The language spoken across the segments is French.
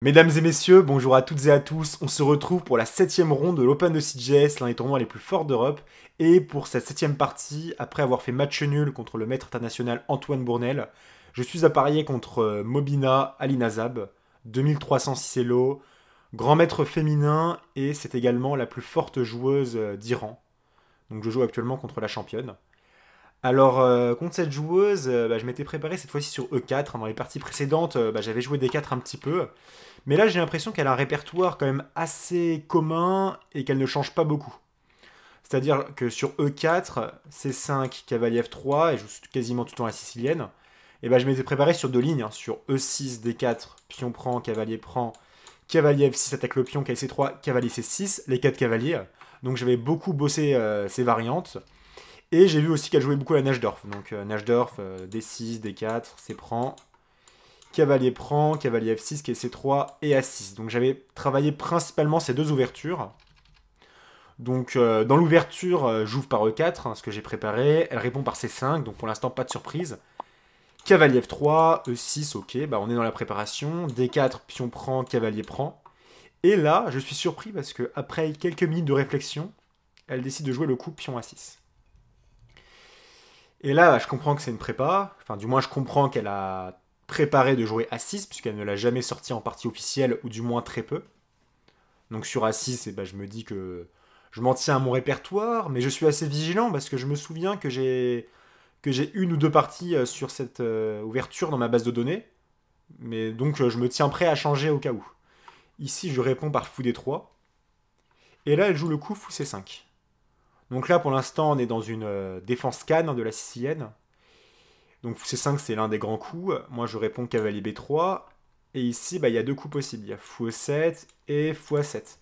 Mesdames et messieurs, bonjour à toutes et à tous. On se retrouve pour la 7e ronde de l'Open de CGS, l'un des tournois les plus forts d'Europe. Et pour cette 7e partie, après avoir fait match nul contre le maître international Antoine Bournel, je suis à parier contre Mobina Alinazab, 2306 Elo, grand maître féminin, et c'est également la plus forte joueuse d'Iran. Donc je joue actuellement contre la championne. Alors, contre cette joueuse, je m'étais préparé cette fois-ci sur E4. Dans les parties précédentes, j'avais joué D4 un petit peu. Mais là, j'ai l'impression qu'elle a un répertoire quand même assez commun et qu'elle ne change pas beaucoup. C'est-à-dire que sur E4, C5, cavalier F3, et je joue quasiment tout le temps la sicilienne, et je m'étais préparé sur deux lignes, hein, sur E6, D4, pion prend, cavalier F6 attaque le pion, cavalier C3, cavalier C6, les 4 cavaliers. Donc j'avais beaucoup bossé ces variantes. Et j'ai vu aussi qu'elle jouait beaucoup à Najdorf. Donc Najdorf, D6, D4, C prend, cavalier F6, C3 et A6. Donc j'avais travaillé principalement ces deux ouvertures. Donc dans l'ouverture, j'ouvre par E4, hein, ce que j'ai préparé. Elle répond par C5, donc pour l'instant pas de surprise. Cavalier F3, E6, ok, on est dans la préparation. D4, pion prend, cavalier prend. Et là, je suis surpris parce que après quelques minutes de réflexion, elle décide de jouer le coup pion A6. Et là, je comprends que c'est une prépa. Enfin, du moins, je comprends qu'elle a préparé de jouer A6, puisqu'elle ne l'a jamais sorti en partie officielle, ou du moins très peu. Donc sur A6, je me dis que je m'en tiens à mon répertoire, mais je suis assez vigilant parce que je me souviens que j'ai une ou deux parties sur cette ouverture dans ma base de données. Mais donc je me tiens prêt à changer au cas où. Ici, je réponds par fou D3. Et là, elle joue le coup fou C5. Donc là, pour l'instant, on est dans une défense canne de la sicilienne. Donc fou C5, c'est l'un des grands coups. Moi, je réponds cavalier B3. Et ici, il y a deux coups possibles. Il y a fou E7 et fou A7.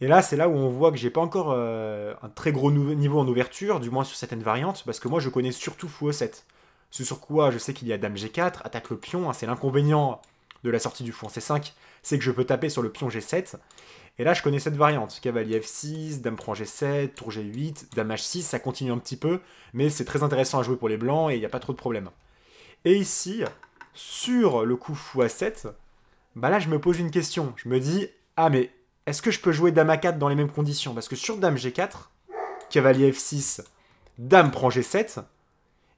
Et là, c'est là où on voit que j'ai pas encore un très gros niveau en ouverture, du moins sur certaines variantes, parce que moi, je connais surtout fou E7. Ce sur quoi je sais qu'il y a dame G4, attaque le pion, hein, c'est l'inconvénient de la sortie du fou en C5, c'est que je peux taper sur le pion G7. Et là, je connais cette variante. Cavalier F6, dame prend G7, tour G8, dame H6, ça continue un petit peu, mais c'est très intéressant à jouer pour les blancs et il n'y a pas trop de problème. Et ici, sur le coup fou A7, là, je me pose une question. Je me dis, ah, mais est-ce que je peux jouer dame A4 dans les mêmes conditions? Parce que sur dame G4, cavalier F6, dame prend G7,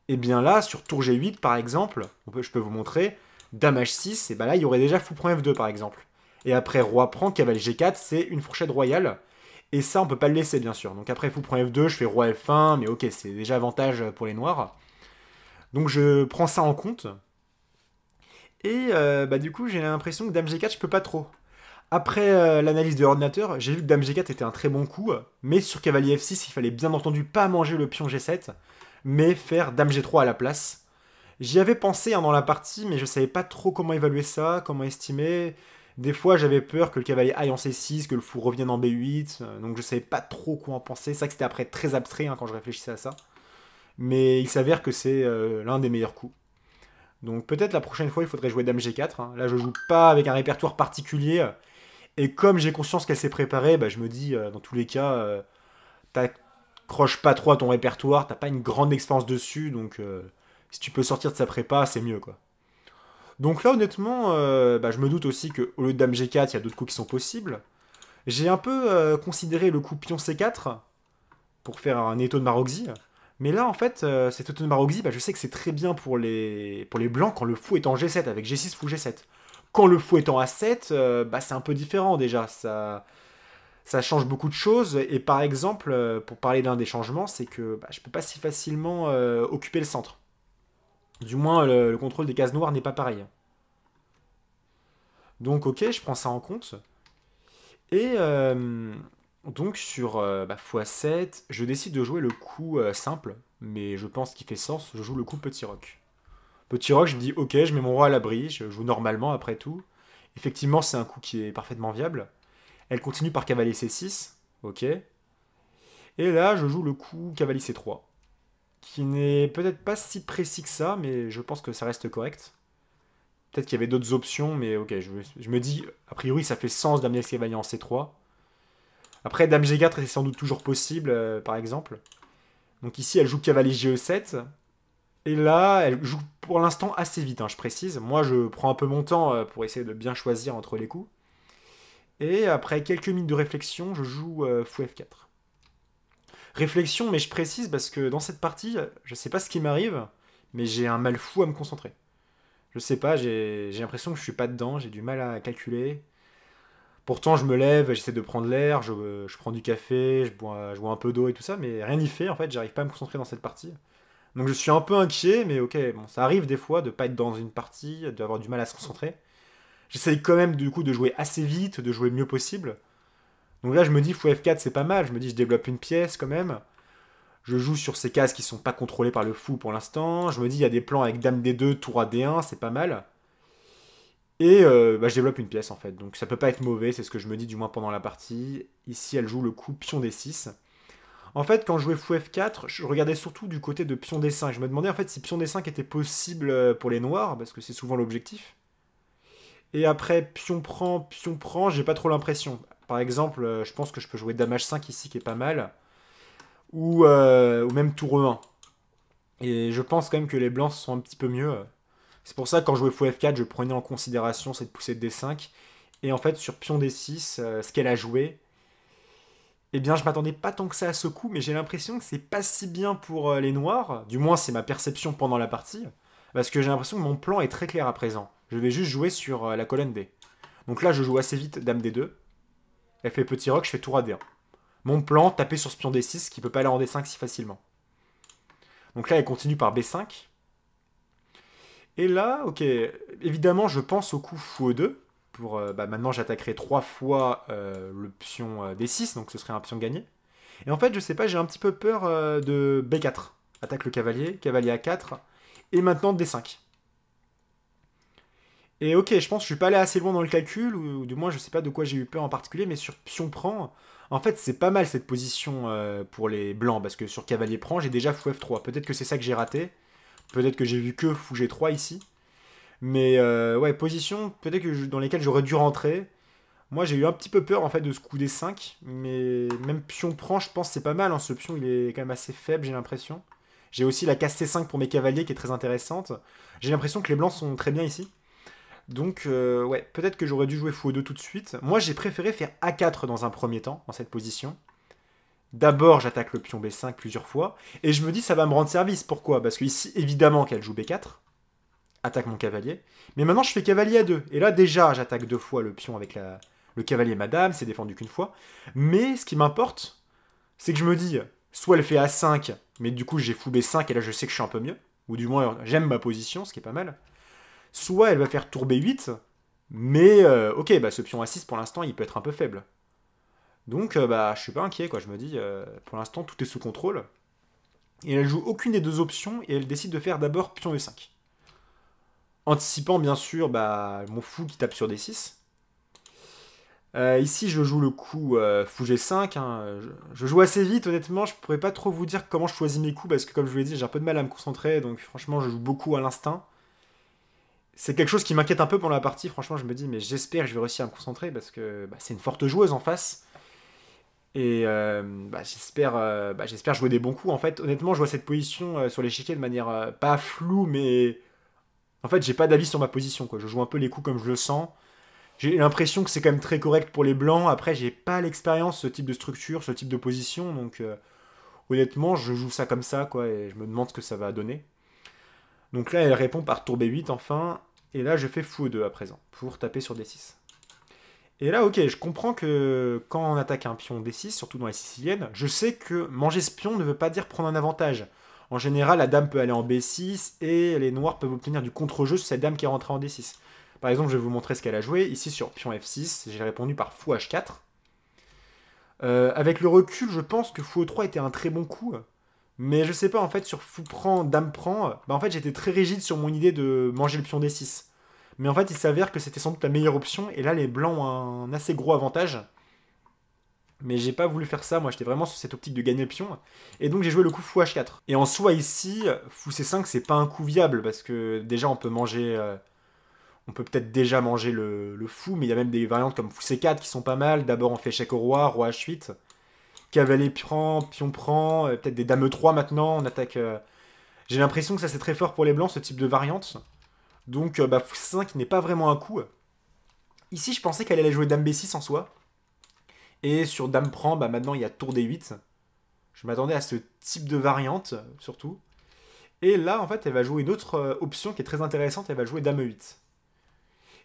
et bien là, sur tour G8, par exemple, je peux vous montrer, dame H6, et là, il y aurait déjà fou prend F2, par exemple. Et après, roi prend, cavalier G4, c'est une fourchette royale. Et ça, on peut pas le laisser, bien sûr. Donc après, fou prend F2, je fais roi F1, mais ok, c'est déjà avantage pour les noirs. Donc je prends ça en compte. Et du coup, j'ai l'impression que dame G4, je peux pas trop. Après l'analyse de l'ordinateur, j'ai vu que dame G4 était un très bon coup, mais sur cavalier F6, il fallait bien entendu pas manger le pion G7, mais faire dame G3 à la place. J'y avais pensé dans la partie, mais je savais pas trop comment évaluer ça, comment estimer. Des fois, j'avais peur que le cavalier aille en C6, que le fou revienne en B8, donc je savais pas trop quoi en penser. C'est vrai que c'était après très abstrait quand je réfléchissais à ça. Mais il s'avère que c'est l'un des meilleurs coups. Donc peut-être la prochaine fois, il faudrait jouer dame G4, hein. Là, je joue pas avec un répertoire particulier. Et comme j'ai conscience qu'elle s'est préparée, je me dis, dans tous les cas, t'accroches pas trop à ton répertoire, t'as pas une grande expérience dessus, donc si tu peux sortir de sa prépa, c'est mieux, quoi. Donc là, honnêtement, je me doute aussi qu'au lieu de dame G4, il y a d'autres coups qui sont possibles. J'ai un peu considéré le coup pion C4 pour faire un étau de Maroxy. Mais là, en fait, cet étau de Maroxy, je sais que c'est très bien pour les blancs quand le fou est en G7, avec G6, fou G7. Quand le fou est en A7, c'est un peu différent déjà. Ça change beaucoup de choses. Et par exemple, pour parler d'un des changements, c'est que je peux pas si facilement occuper le centre. Du moins, le contrôle des cases noires n'est pas pareil. Donc ok, je prends ça en compte. Et donc sur x7, je décide de jouer le coup simple, mais je pense qu'il fait sens, je joue le coup petit roc. Petit roc, je me dis ok, je mets mon roi à l'abri, je joue normalement après tout. Effectivement, c'est un coup qui est parfaitement viable. Elle continue par cavalier C6, ok. Et là, je joue le coup cavalier C3, qui n'est peut-être pas si précis que ça, mais je pense que ça reste correct. Peut-être qu'il y avait d'autres options, mais ok, je me dis, a priori, ça fait sens d'amener le cavalier en C3. Après, dame G4 est sans doute toujours possible, par exemple. Donc ici, elle joue cavalier GE7. Et là, elle joue pour l'instant assez vite, hein, je précise. Moi, je prends un peu mon temps pour essayer de bien choisir entre les coups. Et après quelques minutes de réflexion, je joue fou F4. Réflexion, mais je précise parce que dans cette partie, je sais pas ce qui m'arrive, mais j'ai un mal fou à me concentrer. Je sais pas, j'ai l'impression que je suis pas dedans, j'ai du mal à calculer. Pourtant, je me lève, j'essaie de prendre l'air, je prends du café, je bois un peu d'eau et tout ça, mais rien n'y fait en fait, j'arrive pas à me concentrer dans cette partie. Donc je suis un peu inquiet, mais ok, bon, ça arrive des fois de pas être dans une partie, d'avoir du mal à se concentrer. J'essaye quand même du coup de jouer assez vite, de jouer le mieux possible. Donc là, je me dis, fou F4, c'est pas mal. Je me dis, je développe une pièce quand même. Je joue sur ces cases qui sont pas contrôlées par le fou pour l'instant. Je me dis, il y a des plans avec dame D2, tour à D1, c'est pas mal. Et bah, je développe une pièce en fait. Donc ça peut pas être mauvais, c'est ce que je me dis du moins pendant la partie. Ici, elle joue le coup pion D6. En fait, quand je jouais fou F4, je regardais surtout du côté de pion D5. Je me demandais en fait si pion D5 était possible pour les noirs, parce que c'est souvent l'objectif. Et après, pion prend, j'ai pas trop l'impression. Par exemple, je pense que je peux jouer dame H5 ici, qui est pas mal. Ou même tour E1. Et je pense quand même que les blancs sont un petit peu mieux. C'est pour ça que quand je jouais fou F4, je prenais en considération cette poussée de D5. Et en fait, sur pion D6, ce qu'elle a joué, eh bien, je m'attendais pas tant que ça à ce coup, mais j'ai l'impression que c'est pas si bien pour les noirs. Du moins, c'est ma perception pendant la partie. Parce que j'ai l'impression que mon plan est très clair à présent. Je vais juste jouer sur la colonne D. Donc là, je joue assez vite dame D2. Elle fait petit roc, je fais tour à D1. Mon plan, taper sur ce pion D6 qui peut pas aller en D5 si facilement. Donc là, elle continue par B5. Et là, ok, évidemment, je pense au coup fou E2. Maintenant, j'attaquerai 3 fois le pion D6, donc ce serait un pion gagné. Et en fait, je sais pas, j'ai un petit peu peur de B4. Attaque le cavalier, cavalier A4, et maintenant D5. Et ok, je pense que je suis pas allé assez loin dans le calcul, ou du moins je sais pas de quoi j'ai eu peur en particulier, mais sur pion prend, en fait c'est pas mal cette position pour les blancs, parce que sur cavalier prend, j'ai déjà fou F3. Peut-être que c'est ça que j'ai raté, peut-être que j'ai vu que fou G3 ici. Mais ouais, position peut-être dans lesquelles j'aurais dû rentrer. Moi j'ai eu un petit peu peur en fait de ce coup des 5, mais même pion prend, je pense que c'est pas mal, hein. Ce pion il est quand même assez faible, j'ai l'impression. J'ai aussi la case C5 pour mes cavaliers qui est très intéressante. J'ai l'impression que les blancs sont très bien ici. Donc, ouais, peut-être que j'aurais dû jouer fou 2 tout de suite. Moi, j'ai préféré faire A4 dans un premier temps, dans cette position. D'abord, j'attaque le pion B5 plusieurs fois. Et je me dis, ça va me rendre service. Pourquoi? Parce que ici, évidemment qu'elle joue B4. Attaque mon cavalier. Mais maintenant, je fais cavalier A2. Et là, déjà, j'attaque 2 fois le pion avec le cavalier madame. C'est défendu qu'une fois. Mais ce qui m'importe, c'est que je me dis, soit elle fait A5, mais du coup, j'ai fou B5 et là, je sais que je suis un peu mieux. Ou du moins, j'aime ma position, ce qui est pas mal. Soit elle va faire tour B8, mais ok, bah, ce pion A6 pour l'instant il peut être un peu faible. Donc bah, je suis pas inquiet, quoi. Je me dis, pour l'instant tout est sous contrôle. Et elle joue aucune des deux options et elle décide de faire d'abord pion E5. Anticipant bien sûr bah, mon fou qui tape sur D6. Ici je joue le coup fou G5. Hein. Je joue assez vite, honnêtement, je pourrais pas trop vous dire comment je choisis mes coups parce que comme je vous l'ai dit, j'ai un peu de mal à me concentrer, donc franchement je joue beaucoup à l'instinct. C'est quelque chose qui m'inquiète un peu pendant la partie. Franchement, je me dis, mais j'espère que je vais réussir à me concentrer parce que bah, c'est une forte joueuse en face. Et j'espère jouer des bons coups. En fait, honnêtement, je vois cette position sur l'échiquier de manière pas floue, mais en fait, j'ai pas d'avis sur ma position, quoi. Je joue un peu les coups comme je le sens. J'ai l'impression que c'est quand même très correct pour les blancs. Après, j'ai pas l'expérience, ce type de structure, ce type de position. Donc, honnêtement, je joue ça comme ça, quoi. Et je me demande ce que ça va donner. Donc là, elle répond par tour B8 enfin. Et là, je fais fou 2 à présent, pour taper sur D6. Et là, ok, je comprends que quand on attaque un pion D6, surtout dans les siciliennes, je sais que manger ce pion ne veut pas dire prendre un avantage. En général, la dame peut aller en B6 et les noirs peuvent obtenir du contre-jeu sur cette dame qui est rentrée en D6. Par exemple, je vais vous montrer ce qu'elle a joué. Ici, sur pion F6, j'ai répondu par fou H4. Avec le recul, je pense que fou E3 était un très bon coup. Mais je sais pas, en fait, sur fou prend, dame prend, bah en fait, j'étais très rigide sur mon idée de manger le pion D6. Mais en fait, il s'avère que c'était sans doute la meilleure option, et là, les blancs ont un assez gros avantage. Mais j'ai pas voulu faire ça, moi j'étais vraiment sur cette optique de gagner le pion. Et donc j'ai joué le coup fou H4. Et en soi, ici, fou C5, c'est pas un coup viable, parce que déjà, on peut manger... on peut peut-être déjà manger le fou, mais il y a même des variantes comme fou C4 qui sont pas mal. D'abord, on fait échec au roi, roi H8. Cavalier prend, pion prend, peut-être des dames E3 maintenant, on attaque... J'ai l'impression que ça c'est très fort pour les blancs, ce type de variante. Donc bah, fou C5 n'est pas vraiment un coup. Ici, je pensais qu'elle allait jouer dame B6 en soi. Et sur dame prend, bah maintenant il y a tour D8. Je m'attendais à ce type de variante, surtout. Et là, en fait, elle va jouer une autre option qui est très intéressante, elle va jouer dame E8.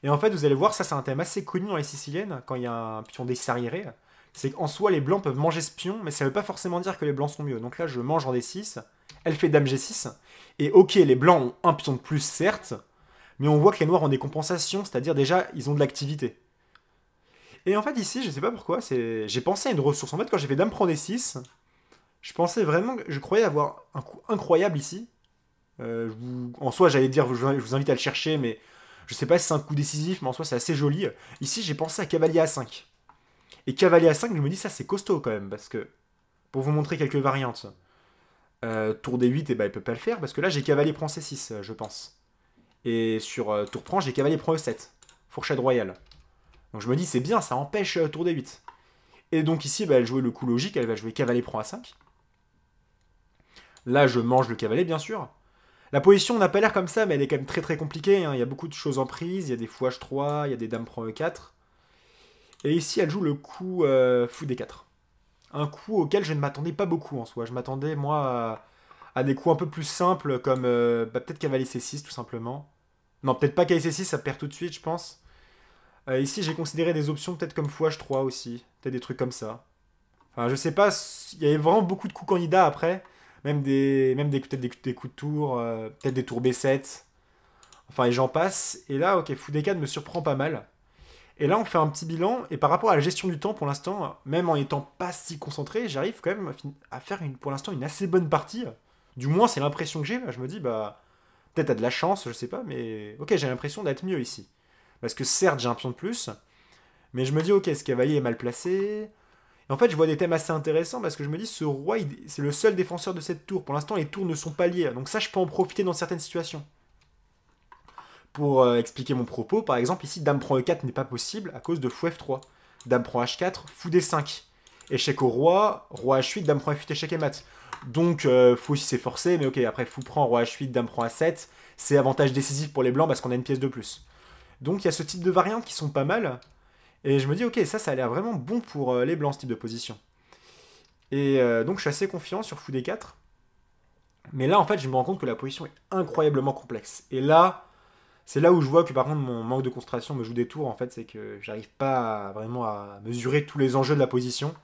Et en fait, vous allez voir, ça c'est un thème assez connu dans les siciliennes, quand il y a un pion D6 arriéré. C'est qu'en soi, les blancs peuvent manger ce pion, mais ça ne veut pas forcément dire que les blancs sont mieux. Donc là, je mange en D6, elle fait dame G6, et ok, les blancs ont un pion de plus, certes, mais on voit que les noirs ont des compensations, c'est-à-dire déjà, ils ont de l'activité. Et en fait, ici, je sais pas pourquoi, j'ai pensé à une ressource. En fait, quand j'ai fait dame prend D6, je pensais vraiment, je croyais avoir un coup incroyable ici. En soi, j'allais dire, je vous invite à le chercher, mais je sais pas si c'est un coup décisif, mais en soi, c'est assez joli. Ici, j'ai pensé à cavalier A5. Et cavalier A5, je me dis, ça, c'est costaud quand même, parce que, pour vous montrer quelques variantes, tour D8, et ben, il peut pas le faire, parce que là, j'ai cavalier prend C6, je pense. Et sur tour prend, j'ai cavalier prend E7, fourchette royale. Donc je me dis, c'est bien, ça empêche tour D8. Et donc ici, bah, elle jouait le coup logique, elle va jouer cavalier prend A5. Là, je mange le cavalier, bien sûr. La position n'a pas l'air comme ça, mais elle est quand même très très compliquée. Hein. Il y a beaucoup de choses en prise, il y a des fou H3, il y a des dames prend E4. Et ici, elle joue le coup fou D4. Un coup auquel je ne m'attendais pas beaucoup en soi. Je m'attendais, moi, à des coups un peu plus simples, comme bah, peut-être cavalier C6, tout simplement. Non, peut-être pas cavalier C6, ça perd tout de suite, je pense. Ici, j'ai considéré des options peut-être comme fou H3 aussi. Peut-être des trucs comme ça. Enfin, je sais pas, il y avait vraiment beaucoup de coups candidats après. Peut-être des coups de tour, peut-être des tours B7. Enfin, et j'en passe. Et là, ok, fou D4 me surprend pas mal. Et là, on fait un petit bilan. Et par rapport à la gestion du temps, pour l'instant, même en étant pas si concentré, j'arrive quand même à faire pour l'instant une assez bonne partie. Du moins, c'est l'impression que j'ai. Je me dis, bah, peut-être t'as de la chance, je sais pas, mais ok, j'ai l'impression d'être mieux ici. Parce que certes, j'ai un pion de plus, mais je me dis, ok, ce cavalier est mal placé. Et en fait, je vois des thèmes assez intéressants parce que je me dis, ce roi, c'est le seul défenseur de cette tour. Pour l'instant, les tours ne sont pas liés. Donc ça, je peux en profiter dans certaines situations. Pour expliquer mon propos, par exemple, ici, dame prend E4 n'est pas possible à cause de fou F3. Dame prend H4, fou D5. Échec au roi, roi H8, dame prend F8, échec et mat. Donc, fou si c'est forcé, mais ok, après fou prend, roi H8, dame prend A7. C'est avantage décisif pour les blancs parce qu'on a une pièce de plus. Donc, il y a ce type de variantes qui sont pas mal. Et je me dis, ok, ça a l'air vraiment bon pour les blancs, ce type de position. Et donc, je suis assez confiant sur fou D4. Mais là, en fait, je me rends compte que la position est incroyablement complexe. Et là, c'est là où je vois que par contre, mon manque de concentration me joue des tours. En fait, c'est que j'arrive pas vraiment à mesurer tous les enjeux de la position.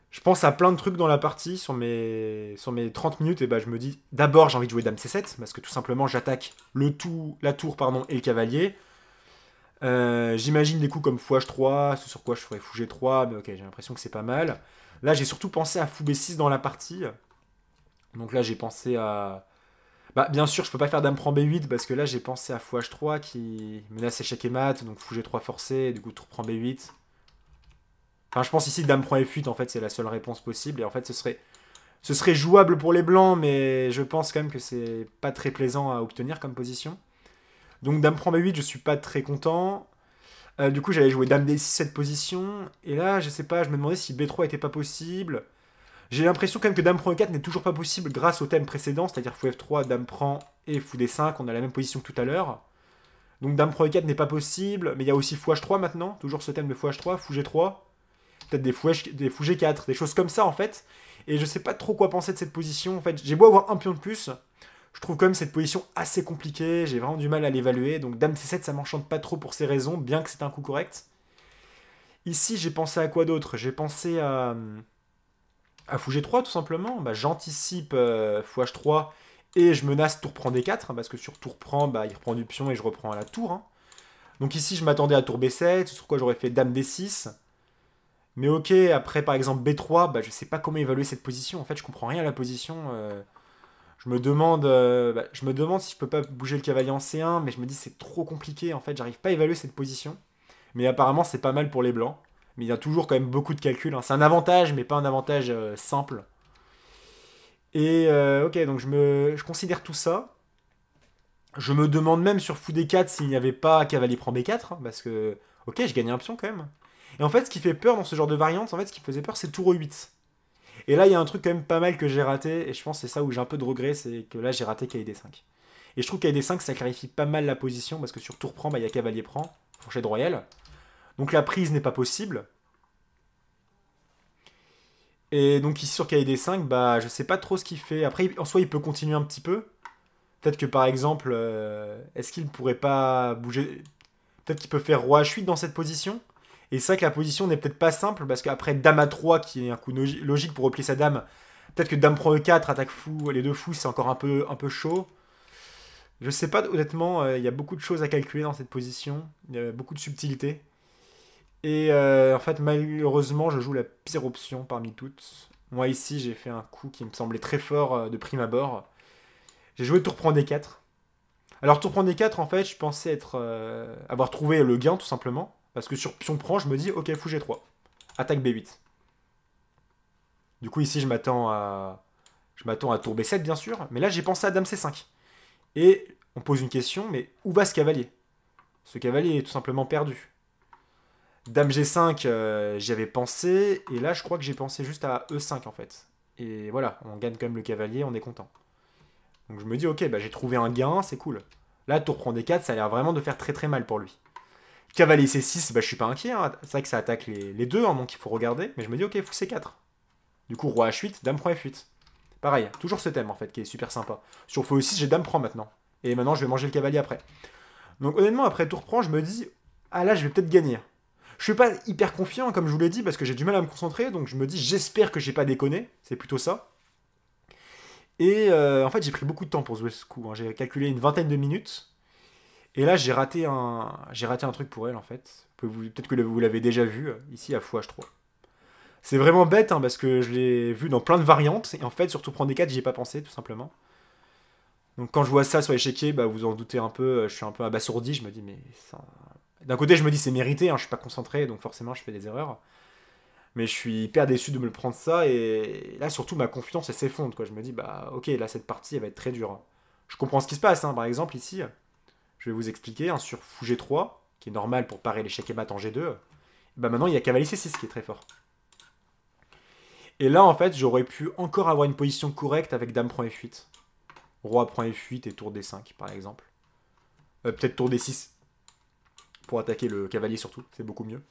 Je pense à plein de trucs dans la partie sur mes 30 minutes. Et bah, je me dis, d'abord, j'ai envie de jouer dame C7. Parce que tout simplement, j'attaque la tour pardon, et le cavalier. J'imagine des coups comme fou H3, ce sur quoi je ferais fou G3, mais ok, j'ai l'impression que c'est pas mal. Là, j'ai surtout pensé à fou B6 dans la partie. Donc là, j'ai pensé à... Bah, bien sûr, je peux pas faire dame prend B8, parce que là, j'ai pensé à fou H3 qui menace échec et mat, donc fou G3 forcé, et du coup, tour prend B8. Enfin, je pense ici, dame prend F8, en fait, c'est la seule réponse possible, et en fait, ce serait jouable pour les blancs, mais je pense quand même que c'est pas très plaisant à obtenir comme position. Donc dame prend B8, je suis pas très content. Du coup, j'allais jouer dame D6 cette position. Et là, je sais pas, je me demandais si B3 était pas possible. J'ai l'impression quand même que dame prend E4 n'est toujours pas possible grâce au thème précédent, c'est-à-dire fou F3, dame prend et fou D5. On a la même position que tout à l'heure. Donc dame prend E4 n'est pas possible, mais il y a aussi fou H3 maintenant, toujours ce thème de fou H3, fou G3. Peut-être des fou G4, des choses comme ça en fait. Et je sais pas trop quoi penser de cette position. En fait, j'ai beau avoir un pion de plus, je trouve quand même cette position assez compliquée, j'ai vraiment du mal à l'évaluer, donc dame C7 ça m'enchante pas trop pour ces raisons, bien que c'est un coup correct. Ici j'ai pensé à quoi d'autre? J'ai pensé à fou G3 tout simplement, bah, j'anticipe fou H3 et je menace tour prend D4, parce que sur tour prend, bah, il reprend du pion et je reprends à la tour. Hein. Donc ici je m'attendais à tour B7, sur quoi j'aurais fait dame D6. Mais ok, après par exemple B3, bah, je sais pas comment évaluer cette position, en fait je comprends rien à la position. Je me demande si je peux pas bouger le cavalier en C1, mais je me dis c'est trop compliqué en fait, j'arrive pas à évaluer cette position. Mais apparemment c'est pas mal pour les blancs. Mais il y a toujours quand même beaucoup de calculs. Hein. C'est un avantage, mais pas un avantage simple. Et ok, donc je considère tout ça. Je me demande même sur fou D4 s'il n'y avait pas cavalier prend B4, hein, parce que ok, je gagne un pion quand même. Et en fait, ce qui fait peur dans ce genre de variante, en fait, ce qui faisait peur, c'est tour E8. Et là, il y a un truc quand même pas mal que j'ai raté, et je pense que c'est ça où j'ai un peu de regret, c'est que là, j'ai raté KD5. Et je trouve KD5, ça clarifie pas mal la position, parce que sur tour prend, bah, il y a cavalier prend, fourchette royale. Donc la prise n'est pas possible. Et donc ici sur KD5, bah, je sais pas trop ce qu'il fait. Après, en soi, il peut continuer un petit peu. Peut-être que par exemple, est-ce qu'il pourrait pas bouger. Peut-être qu'il peut faire roi H8 dans cette position. Et c'est vrai que la position n'est peut-être pas simple, parce qu'après Dame A3, qui est un coup logique pour replier sa dame, peut-être que Dame prend E4, attaque fou, les deux fous, c'est encore un peu chaud. Je sais pas, honnêtement, il y a beaucoup de choses à calculer dans cette position. Il y a beaucoup de subtilités. Et en fait, malheureusement, je joue la pire option parmi toutes. Moi, ici, j'ai fait un coup qui me semblait très fort de prime abord. J'ai joué tour prend D4. Alors, tour prend D4, en fait, je pensais avoir trouvé le gain, tout simplement. Parce que sur pion prend, je me dis, ok, fou G3. Attaque B8. Du coup, ici, je m'attends à tour B7, bien sûr. Mais là, j'ai pensé à Dame C5. Et on pose une question, mais où va ce cavalier? Ce cavalier est tout simplement perdu. Dame G5, j'y avais pensé. Et là, je crois que j'ai pensé juste à E5, en fait. Et voilà, on gagne quand même le cavalier, on est content. Donc je me dis, ok, bah, j'ai trouvé un gain, c'est cool. Là, tour prend D4, ça a l'air vraiment de faire très très mal pour lui. Cavalier C6, bah, je suis pas inquiet. Hein. C'est vrai que ça attaque les deux, hein, donc il faut regarder. Mais je me dis, ok, fou C4. Du coup, roi H8, dame prend F8. Pareil, toujours ce thème en fait, qui est super sympa. Sur fou E6, j'ai dame prend maintenant. Et maintenant, je vais manger le cavalier après. Donc honnêtement, après tour prend, je me dis, ah là, je vais peut-être gagner. Je suis pas hyper confiant, comme je vous l'ai dit, parce que j'ai du mal à me concentrer. Donc je me dis, j'espère que j'ai pas déconné. C'est plutôt ça. Et en fait, j'ai pris beaucoup de temps pour jouer ce coup. Hein. J'ai calculé une vingtaine de minutes. Et là, j'ai raté un truc pour elle, en fait. Peut-être que vous l'avez déjà vu, ici, à fou H3. C'est vraiment bête, hein, parce que je l'ai vu dans plein de variantes. Et en fait, surtout prendre des 4, j'y ai pas pensé, tout simplement. Donc quand je vois ça sur l'échiquier, bah, vous en doutez un peu, je suis un peu abasourdi. Je me dis, mais ça... D'un côté, je me dis, c'est mérité, hein, je suis pas concentré, donc forcément, je fais des erreurs. Mais je suis hyper déçu de me le prendre ça. Et là, surtout, ma confiance, elle s'effondre, quoi. Je me dis, bah, ok, là, cette partie, elle va être très dure. Je comprends ce qui se passe, hein. Par exemple, ici, je vais vous expliquer, hein, sur fou G3, qui est normal pour parer l'échec et mat en G2, bah maintenant il y a cavalier C6 qui est très fort. Et là en fait j'aurais pu encore avoir une position correcte avec dame prend F8. Roi prend F8 et tour D5 par exemple. Peut-être tour D6 pour attaquer le cavalier surtout, c'est beaucoup mieux.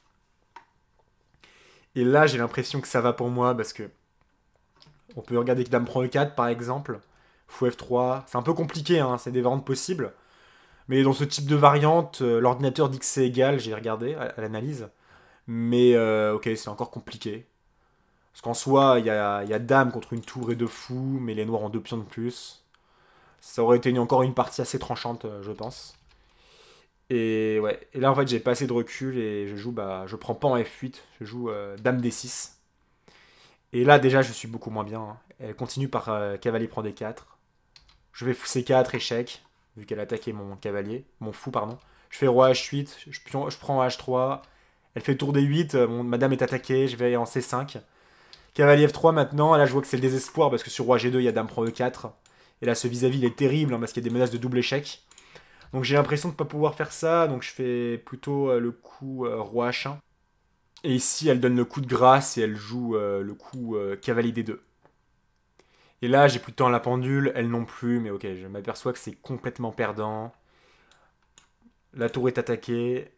Et là j'ai l'impression que ça va pour moi parce que on peut regarder que dame prend E4 par exemple, fou F3, c'est un peu compliqué, hein, c'est des variantes possibles. Mais dans ce type de variante, l'ordinateur dit que c'est égal, j'ai regardé à l'analyse. Mais ok, c'est encore compliqué. Parce qu'en soi, il y a dame contre une tour et deux fous, mais les noirs ont deux pions de plus. Ça aurait été encore une partie assez tranchante, je pense. Et ouais, et là en fait j'ai pas assez de recul et je joue, bah, je prends pas en F8, je joue dame D6. Et là déjà je suis beaucoup moins bien. Hein. Elle continue par cavalier prend D4. Je vais fou C4, échec, vu qu'elle a attaqué mon cavalier, mon fou pardon. Je fais roi H8, je prends H3. Elle fait tour D8, madame est attaquée, je vais en C5. Cavalier F3 maintenant, là je vois que c'est le désespoir parce que sur roi G2 il y a dame prend E4. Et là ce vis-à-vis il est terrible hein, parce qu'il y a des menaces de double échec. Donc j'ai l'impression de ne pas pouvoir faire ça, donc je fais plutôt le coup roi H1. Et ici elle donne le coup de grâce et elle joue le coup cavalier D2. Et là j'ai plus de temps à la pendule, elle non plus, mais ok, je m'aperçois que c'est complètement perdant. La tour est attaquée,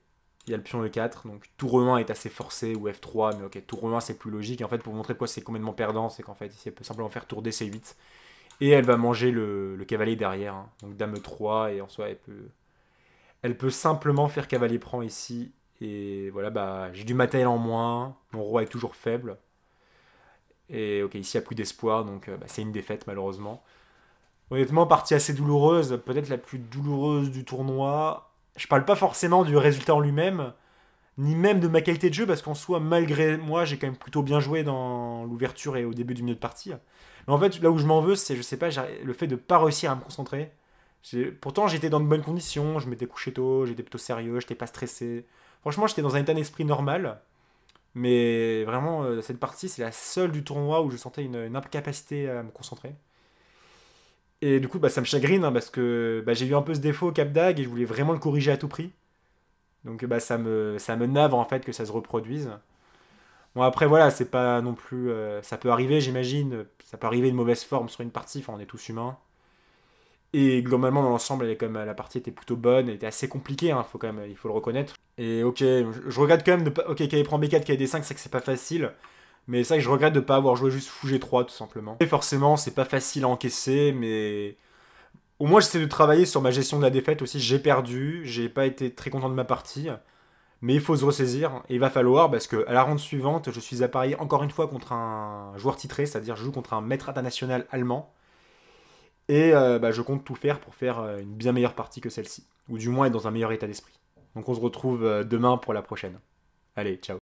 il y a le pion E4, donc tour E1 est assez forcé, ou F3, mais ok, tour E1 c'est plus logique. Et en fait, pour vous montrer pourquoi c'est complètement perdant, c'est qu'en fait, ici, elle peut simplement faire tour D C8, et elle va manger le cavalier derrière. Hein. Donc dame E3, et en soi, elle peut simplement faire cavalier prend ici. Et voilà, bah, j'ai du matériel en moins, mon roi est toujours faible. Et ok, ici, il n'y a plus d'espoir, donc bah, c'est une défaite malheureusement. Honnêtement, partie assez douloureuse, peut-être la plus douloureuse du tournoi. Je parle pas forcément du résultat en lui-même, ni même de ma qualité de jeu, parce qu'en soi, malgré moi, j'ai quand même plutôt bien joué dans l'ouverture et au début du milieu de partie. Mais en fait, là où je m'en veux, c'est, je sais pas, le fait de pas réussir à me concentrer. Pourtant, j'étais dans de bonnes conditions, je m'étais couché tôt, j'étais plutôt sérieux, j'étais pas stressé. Franchement, j'étais dans un état d'esprit normal. Mais vraiment, cette partie, c'est la seule du tournoi où je sentais une incapacité à me concentrer. Et du coup, bah, ça me chagrine hein, parce que bah, j'ai eu un peu ce défaut au Cap d'Ag et je voulais vraiment le corriger à tout prix. Donc bah, ça me navre en fait que ça se reproduise. Bon, après, voilà, c'est pas non plus. Ça peut arriver, j'imagine. Ça peut arriver une mauvaise forme sur une partie. Enfin, on est tous humains. Et globalement, dans l'ensemble, la partie était plutôt bonne. Elle était assez compliquée, hein, faut quand même, il faut le reconnaître. Et ok, je regrette quand même de pas. Ok, KD prend B4, KD5, c'est que c'est pas facile. Mais c'est vrai que je regrette de pas avoir joué juste fou G3, tout simplement. Et forcément, c'est pas facile à encaisser, mais. Au moins, j'essaie de travailler sur ma gestion de la défaite aussi. J'ai perdu, j'ai pas été très content de ma partie. Mais il faut se ressaisir, et il va falloir, parce que à la ronde suivante, je suis appareillé encore une fois contre un joueur titré, c'est-à-dire je joue contre un maître international allemand, et bah, je compte tout faire pour faire une bien meilleure partie que celle-ci, ou du moins être dans un meilleur état d'esprit. Donc on se retrouve demain pour la prochaine. Allez, ciao.